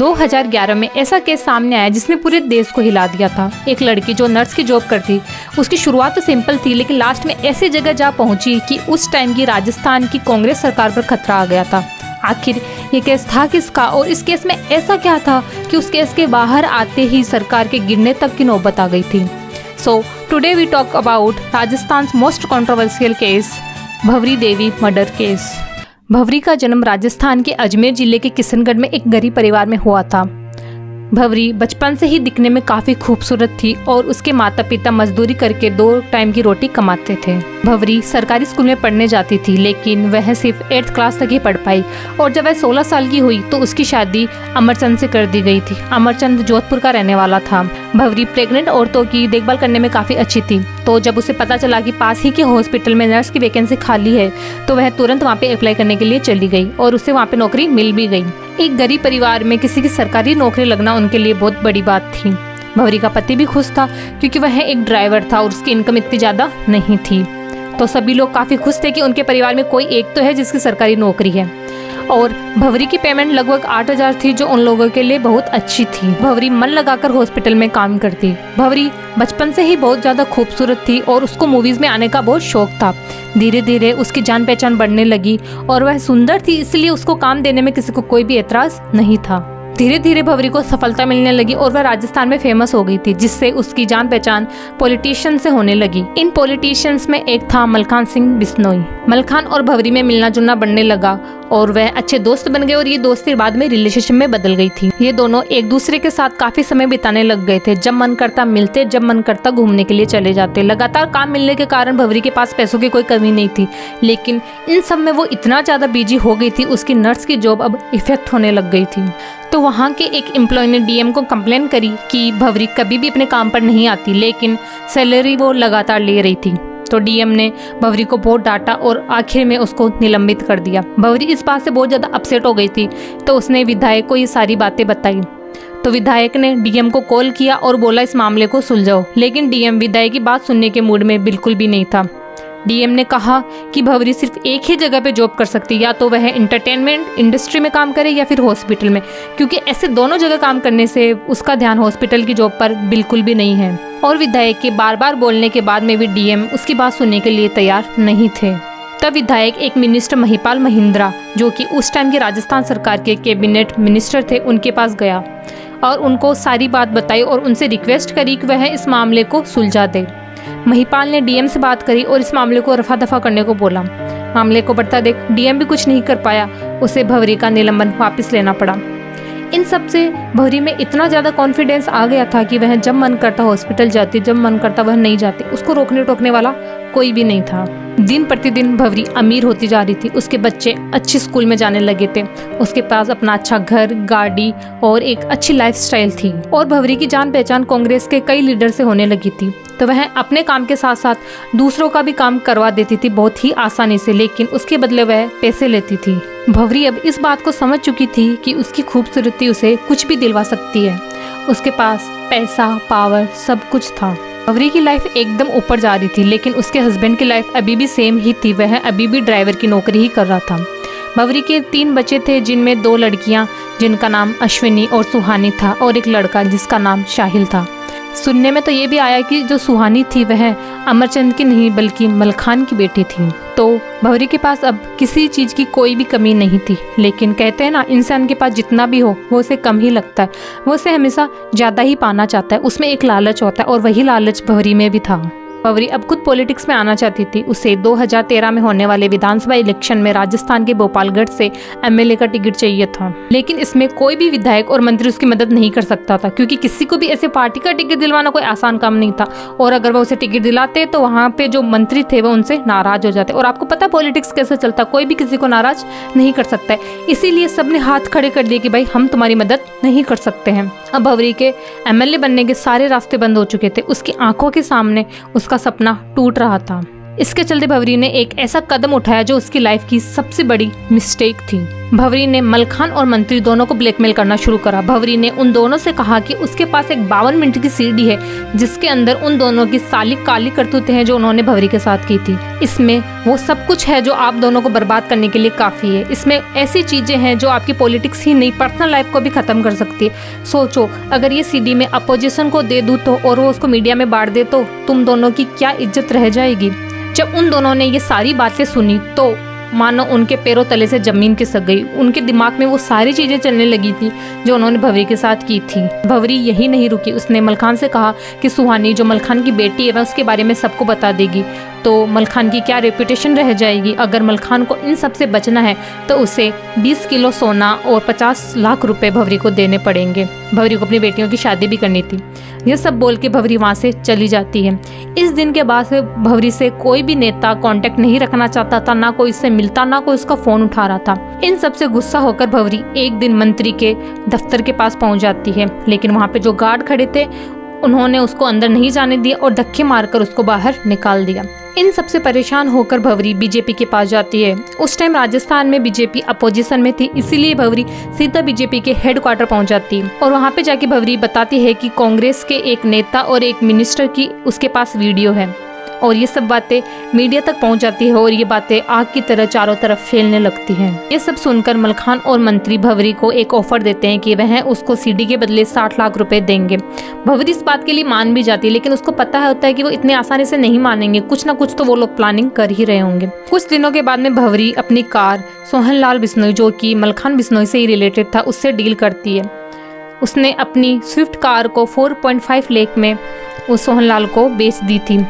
2011 में ऐसा केस सामने आया जिसने पूरे देश को हिला दिया था। एक लड़की जो नर्स की जॉब करती, उसकी शुरुआत तो सिंपल थी, लेकिन लास्ट में ऐसी जगह जा पहुंची कि उस टाइम की राजस्थान की कांग्रेस सरकार पर खतरा आ गया था। आखिर ये केस था किसका और इस केस में ऐसा क्या था कि उस केस के बाहर आते ही सरकार के गिरने तक की नौबत आ गई थी। So today we talk about Rajasthan most controversial case, Bhanwari Devi murder case. Bhanwari का जन्म राजस्थान के अजमेर जिले के किशनगढ़ में एक गरीब परिवार में हुआ था। भंवरी बचपन से ही दिखने में काफ़ी खूबसूरत थी और उसके माता पिता मजदूरी करके 2 टाइम की रोटी कमाते थे। भंवरी सरकारी स्कूल में पढ़ने जाती थी, लेकिन वह सिर्फ 8th क्लास तक ही पढ़ पाई और जब वह 16 साल की हुई तो उसकी शादी अमरचंद से कर दी गई थी। अमरचंद जोधपुर का रहने वाला था। भंवरी प्रेग्नेंट औरतों की देखभाल करने में काफ़ी अच्छी थी, तो जब उसे पता चला कि पास ही के हॉस्पिटल में नर्स की वैकेंसी खाली है तो वह तुरंत वहाँ पे अप्लाई करने के लिए चली गई और उसे वहाँ पे नौकरी मिल भी गई। एक गरीब परिवार में किसी की सरकारी नौकरी लगना उनके लिए बहुत बड़ी बात थी। भंवरी का पति भी खुश था क्योंकि वह एक ड्राइवर था और उसकी इनकम इतनी ज़्यादा नहीं थी, तो सभी लोग काफ़ी खुश थे कि उनके परिवार में कोई एक तो है जिसकी सरकारी नौकरी है। और भंवरी की पेमेंट लगभग 8,000 थी, जो उन लोगों के लिए बहुत अच्छी थी। भंवरी मन लगाकर हॉस्पिटल में काम करती। भंवरी बचपन से ही बहुत ज़्यादा खूबसूरत थी और उसको मूवीज़ में आने का बहुत शौक था। धीरे धीरे उसकी जान पहचान बढ़ने लगी और वह सुंदर थी, इसलिए उसको काम देने में किसी को कोई भी एतराज़ नहीं था। धीरे धीरे भंवरी को सफलता मिलने लगी और वह राजस्थान में फेमस हो गई थी, जिससे उसकी जान पहचान पॉलिटिशियन से होने लगी। इन पॉलिटिशियंस में एक था मलखान सिंह बिश्नोई। मलखान और भंवरी में मिलना जुलना बढ़ने लगा और वह अच्छे दोस्त बन गए और ये दोस्ती बाद में रिलेशनशिप में बदल गई थी। ये दोनों एक दूसरे के साथ काफी समय बिताने लग गए थे। जब मन करता मिलते, जब मन करता घूमने के लिए चले जाते। लगातार काम मिलने के कारण भंवरी के पास पैसों की कोई कमी नहीं थी, लेकिन इन सब में वो इतना ज्यादा बिजी हो गई थी, उसकी नर्स की जॉब अब इफेक्ट होने लग गई थी। तो वहाँ के एक एम्प्लॉय ने डीएम को कंप्लेन करी कि भंवरी कभी भी अपने काम पर नहीं आती, लेकिन सैलरी वो लगातार ले रही थी। तो डीएम ने भंवरी को बहुत डांटा और आखिर में उसको निलंबित कर दिया। भंवरी इस बात से बहुत ज़्यादा अपसेट हो गई थी, तो उसने विधायक को ये सारी बातें बताई। तो विधायक ने डीएम को कॉल किया और बोला इस मामले को सुलझाओ, लेकिन डीएम विधायक की बात सुनने के मूड में बिल्कुल भी नहीं था। डीएम ने कहा कि भंवरी सिर्फ एक ही जगह पे जॉब कर सकती है, या तो वह एंटरटेनमेंट इंडस्ट्री में काम करे या फिर हॉस्पिटल में, क्योंकि ऐसे दोनों जगह काम करने से उसका ध्यान हॉस्पिटल की जॉब पर बिल्कुल भी नहीं है। और विधायक के बार बार बोलने के बाद में भी डीएम उसकी बात सुनने के लिए तैयार नहीं थे। तब विधायक एक मिनिस्टर महिपाल महिंद्रा, जो कि उस टाइम की राजस्थान सरकार के कैबिनेट मिनिस्टर थे, उनके पास गया और उनको सारी बात बताई और उनसे रिक्वेस्ट करी कि वह इस मामले को सुलझा दे। महिपाल ने डीएम से बात करी और इस मामले को रफा दफा करने को बोला। मामले को बढ़ता देख डीएम भी कुछ नहीं कर पाया, उसे भंवरी का निलंबन वापस लेना पड़ा। इन सब से भंवरी में इतना ज़्यादा कॉन्फिडेंस आ गया था कि वह जब मन करता हॉस्पिटल जाती, जब मन करता वह नहीं जाती। उसको रोकने टोकने वाला कोई भी नहीं था। दिन प्रतिदिन भंवरी अमीर होती जा रही थी। उसके बच्चे अच्छे स्कूल में जाने लगे थे, उसके पास अपना अच्छा घर, गाड़ी और एक अच्छी लाइफस्टाइल थी। और भंवरी की जान पहचान कांग्रेस के कई लीडर से होने लगी थी, तो वह अपने काम के साथ साथ दूसरों का भी काम करवा देती थी बहुत ही आसानी से, लेकिन उसके बदले वह पैसे लेती थी। भंवरी अब इस बात को समझ चुकी थी कि उसकी खूबसूरती उसे कुछ भी दिलवा सकती है। उसके पास पैसा, पावर सब कुछ था। भंवरी की लाइफ एकदम ऊपर जा रही थी, लेकिन उसके हस्बैंड की लाइफ अभी भी सेम ही थी। वह अभी भी ड्राइवर की नौकरी ही कर रहा था। भंवरी के 3 बच्चे थे, जिनमें 2 लड़कियां जिनका नाम अश्विनी और सुहानी था और एक लड़का जिसका नाम शाहिल था। सुनने में तो ये भी आया कि जो सुहानी थी वह अमरचंद की नहीं बल्कि मलखान की बेटी थी। तो भंवरी के पास अब किसी चीज़ की कोई भी कमी नहीं थी, लेकिन कहते हैं ना, इंसान के पास जितना भी हो वो उसे कम ही लगता है। वो उसे हमेशा ज़्यादा ही पाना चाहता है, उसमें एक लालच होता है और वही लालच भंवरी में भी था। भंवरी अब खुद पॉलिटिक्स में आना चाहती थी। उसे 2013 में होने वाले विधानसभा इलेक्शन में राजस्थान के भोपालगढ़ से एमएलए का टिकट चाहिए था, लेकिन इसमें कोई भी विधायक और मंत्री उसकी मदद नहीं कर सकता था, क्योंकि किसी को भी ऐसे पार्टी का टिकट दिलवाना कोई आसान काम नहीं था। और अगर वह उसे टिकट दिलाते तो वहाँ पे जो मंत्री थे वह उनसे नाराज हो जाते। और आपको पता पॉलिटिक्स कैसे चलता, कोई भी किसी को नाराज नहीं कर सकता है। इसीलिए सबने हाथ खड़े कर दिए कि भाई हम तुम्हारी मदद नहीं कर सकते हैं। अब भंवरी के एमएलए बनने के सारे रास्ते बंद हो चुके थे। उसकी आंखों के सामने उसका सपना टूट रहा था। इसके चलते भंवरी ने एक ऐसा कदम उठाया जो उसकी लाइफ की सबसे बड़ी मिस्टेक थी। भंवरी ने मलखान और मंत्री दोनों को ब्लैकमेल करना शुरू करा। भंवरी ने उन दोनों से कहा कि उसके पास एक 52 मिनट की सीडी है जिसके अंदर उन दोनों की साली काली करतूतें हैं जो उन्होंने भंवरी के साथ की थी। इसमें वो सब कुछ है जो आप दोनों को बर्बाद करने के लिए काफ़ी है। इसमें ऐसी चीज़ें हैं जो आपकी पॉलिटिक्स ही नहीं, पर्सनल लाइफ को भी ख़त्म कर सकती है। सोचो, अगर ये सीडी में अपोजिशन को दे दूँ तो, और वो उसको मीडिया में बांट दे तो तुम दोनों की क्या इज्जत रह जाएगी। जब उन दोनों ने ये सारी बातें सुनी तो मानो उनके पैरों तले से जमीन खिसक गई। उनके दिमाग में वो सारी चीजें चलने लगी थी जो उन्होंने भंवरी के साथ की थी। भंवरी यही नहीं रुकी, उसने मलखान से कहा कि सुहानी जो मलखान की बेटी है वह उसके बारे में सबको बता देगी तो मलखान की क्या रेपुटेशन रह जाएगी। अगर मलखान को इन सब से बचना है तो उसे 20 किलो सोना और 50 लाख रुपए भंवरी को देने पड़ेंगे। भंवरी को अपनी बेटियों की शादी भी करनी थी। यह सब बोल के भंवरी वहाँ से चली जाती है। इस दिन के बाद से भंवरी से कोई भी नेता कांटेक्ट नहीं रखना चाहता था, ना कोई इससे मिलता, ना कोई उसका फोन उठा रहा था। इन सब से गुस्सा होकर भंवरी एक दिन मंत्री के दफ्तर के पास पहुंच जाती है, लेकिन वहाँ पे जो गार्ड खड़े थे उन्होंने उसको अंदर नहीं जाने दिया और धक्के मारकर उसको बाहर निकाल दिया। इन सबसे परेशान होकर भंवरी बीजेपी के पास जाती है। उस टाइम राजस्थान में बीजेपी अपोजिशन में थी, इसीलिए भंवरी सीधा बीजेपी के हेडक्वार्टर पहुंच जाती है और वहां पे जाके भंवरी बताती है कि कांग्रेस के एक नेता और एक मिनिस्टर की उसके पास वीडियो है और ये सब बातें मीडिया तक पहुंच जाती है और ये बातें आग की तरह चारों तरफ फैलने लगती हैं। ये सब सुनकर मलखान और मंत्री भंवरी को एक ऑफर देते हैं कि वह उसको सीडी के बदले 60 लाख रुपए देंगे। भंवरी इस बात के लिए मान भी जाती है, लेकिन उसको पता होता है कि वो इतने आसानी से नहीं मानेंगे, कुछ ना कुछ तो वो लोग प्लानिंग कर ही रहे होंगे। कुछ दिनों के बाद में भंवरी अपनी कार सोहनलाल बिश्नोई, जो कि मलखान बिश्नोई से ही रिलेटेड था, उससे डील करती है। उसने अपनी स्विफ्ट कार को 4.5 लाख में उस सोहनलाल को बेच दी थी।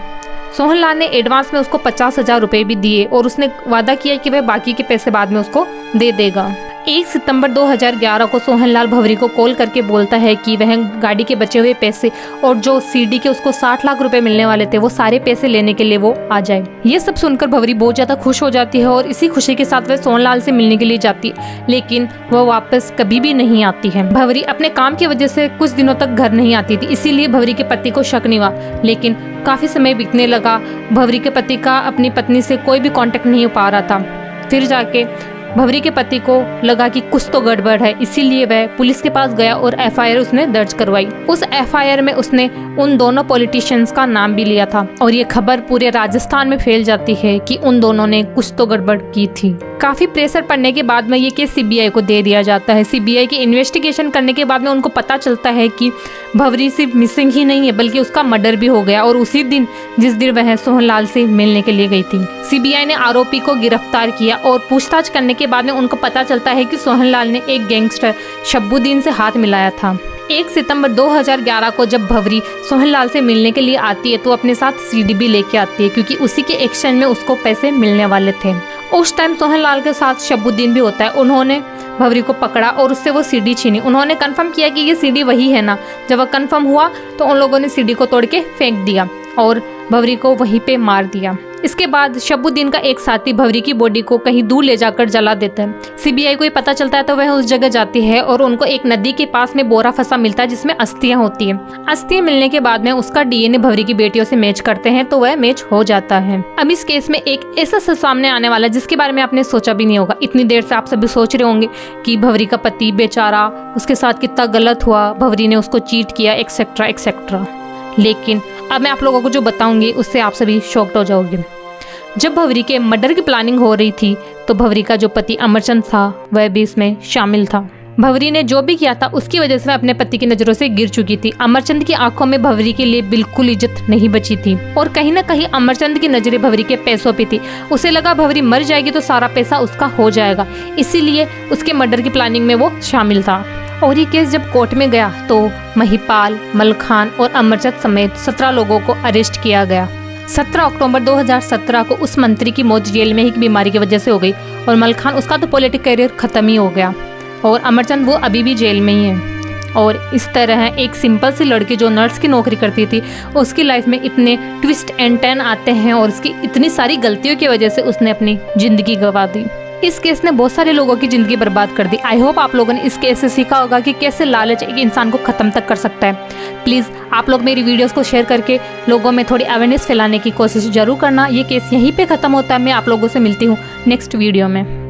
सोहनलाल ने एडवांस में उसको 50,000 रुपए भी दिए और उसने वादा किया कि वह बाकी के पैसे बाद में उसको दे देगा। 1 सितंबर 2011 को सोहनलाल भंवरी को कॉल करके बोलता है कि वह गाड़ी के बचे हुए पैसे और जो सीडी के उसको 60 लाख रुपए मिलने वाले थे वो सारे पैसे लेने के लिए वो आ जाए। ये सब सुनकर भंवरी बहुत ज्यादा खुश हो जाती है और इसी खुशी के साथ वह सोहनलाल से मिलने के लिए जाती है, लेकिन वह वापस कभी भी नहीं आती है। भंवरी अपने काम की वजह से कुछ दिनों तक घर नहीं आती थी, इसीलिए भंवरी के पति को शक नहीं हुआ, लेकिन काफी समय बीतने लगा। भंवरी के पति का अपनी पत्नी से कोई भी कांटेक्ट नहीं हो पा रहा था। फिर जाके भंवरी के पति को लगा कि कुछ तो गड़बड़ है, इसीलिए वह पुलिस के पास गया और एफआईआर उसने दर्ज करवाई। उस एफआईआर में उसने उन दोनों पॉलिटिशियंस का नाम भी लिया था और ये खबर पूरे राजस्थान में फैल जाती है कि उन दोनों ने कुछ तो गड़बड़ की थी। काफी प्रेशर पड़ने के बाद में ये केस सीबीआई को दे दिया जाता है। सीबीआई की इन्वेस्टिगेशन करने के बाद में उनको पता चलता है कि भंवरी सिर्फ मिसिंग ही नहीं है बल्कि उसका मर्डर भी हो गया और उसी दिन जिस दिन वह सोहनलाल से मिलने के लिए गई थी। सीबीआई ने आरोपी को गिरफ्तार किया और पूछताछ करने के बाद में उनको पता चलता है कि सोहनलाल ने एक गैंगस्टर शब्बुद्दीन से हाथ मिलाया था। 1 सितंबर 2011 को जब भंवरी सोहनलाल से मिलने के लिए आती है तो अपने साथ सीडी भी लेके आती है, क्योंकि उसी के एक्सचेंज में उसको पैसे मिलने वाले थे। उस टाइम सोहनलाल के साथ शब्बुद्दीन भी होता है। उन्होंने भंवरी को पकड़ा और उससे वो सीडी छीनी। उन्होंने कंफर्म किया कि ये सीडी वही है ना। जब वह कंफर्म हुआ तो उन लोगों ने सीडी को तोड़ के फेंक दिया और भंवरी को वहीं पे मार दिया। इसके बाद शब्बुद्दीन का एक साथी भंवरी की बॉडी को कहीं दूर ले जाकर जला देता है। सीबीआई को ये पता चलता है तो वह उस जगह जाती है और उनको एक नदी के पास में बोरा फंसा मिलता है जिसमें अस्थियां होती हैं। अस्थियां मिलने के बाद में उसका डीएनए भंवरी की बेटियों से मैच करते हैं तो वह मैच हो जाता है। अब इस केस में एक ऐसा सच सामने आने वाला है जिसके बारे में आपने सोचा भी नहीं होगा। इतनी देर से आप सभी सोच रहे होंगे कि भंवरी का पति बेचारा, उसके साथ कितना गलत हुआ, भंवरी ने उसको चीट किया, एक्सेट्रा एक्सेट्रा। लेकिन अब मैं आप लोगों को जो बताऊंगी उससे आप सभी शॉक्ड हो जाओगे। जब भंवरी के मर्डर की प्लानिंग हो रही थी तो भंवरी का जो पति अमरचंद था वह भी इसमें शामिल था। भंवरी ने जो भी किया था उसकी वजह से वह अपने पति की नजरों से गिर चुकी थी। अमरचंद की आंखों में भंवरी के लिए बिल्कुल इज्जत नहीं बची थी और कहीं ना कहीं अमरचंद की नजरें भंवरी के पैसों पे थी। उसे लगा भंवरी मर जाएगी तो सारा पैसा उसका हो जाएगा, इसीलिए उसके मर्डर की प्लानिंग में वो शामिल था। और ये केस जब कोर्ट में गया तो महिपाल, मलखान और अमरचंद समेत 17 लोगों को अरेस्ट किया गया। 17 अक्टूबर 2017 को उस मंत्री की मौत जेल में ही बीमारी की वजह से हो गई और मलखान, उसका तो पॉलिटिकल करियर खत्म ही हो गया और अमरचंद वो अभी भी जेल में ही है। और इस तरह एक सिंपल सी लड़की जो नर्स की नौकरी करती थी उसकी लाइफ में इतने ट्विस्ट एंड टर्न आते हैं और उसकी इतनी सारी गलतियों की वजह से उसने अपनी जिंदगी गंवा दी। इस केस ने बहुत सारे लोगों की जिंदगी बर्बाद कर दी। आई होप आप लोगों ने इस केस से सीखा होगा कि कैसे लालच एक इंसान को खत्म तक कर सकता है। प्लीज़ आप लोग मेरी वीडियोस को शेयर करके लोगों में थोड़ी अवेयरनेस फैलाने की कोशिश जरूर करना। ये केस यहीं पे ख़त्म होता है। मैं आप लोगों से मिलती हूँ नेक्स्ट वीडियो में।